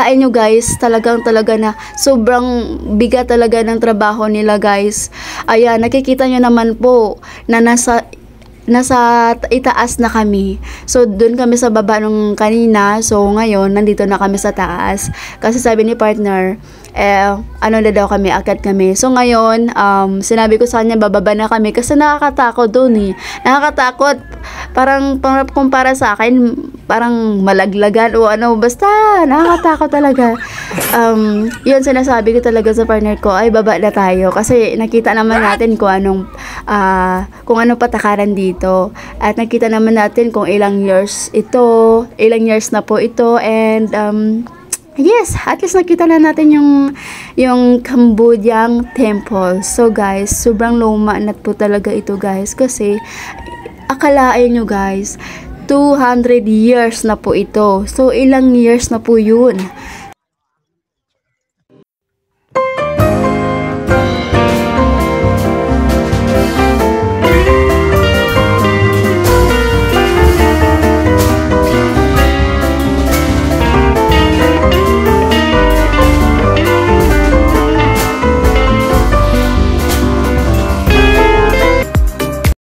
akalain nyo guys, talaga na sobrang bigat talaga ng trabaho nila guys. Ayan, nakikita nyo naman po na nasa itaas na kami. So, dun kami sa baba nung kanina. So, ngayon, nandito na kami sa taas. Kasi sabi ni partner, ano na daw kami, akit kami. So, ngayon, sinabi ko sa kanya, bababa na kami. Kasi nakakatakot dun eh. Nakakatakot. Parang kumpara sa akin, parang malaglagan o ano. Basta, nakakatakot talaga. Yun, sinasabi ko talaga sa partner ko, ay, baba na tayo. Kasi nakita naman natin kung anong patakaran dito. At nakita naman natin kung ilang years na po ito, and yes, at least nakita na natin yung Cambodian temple. So guys, sobrang luma na po talaga ito guys, kasi akalain nyo guys, 200 years na po ito. So ilang years na po yun.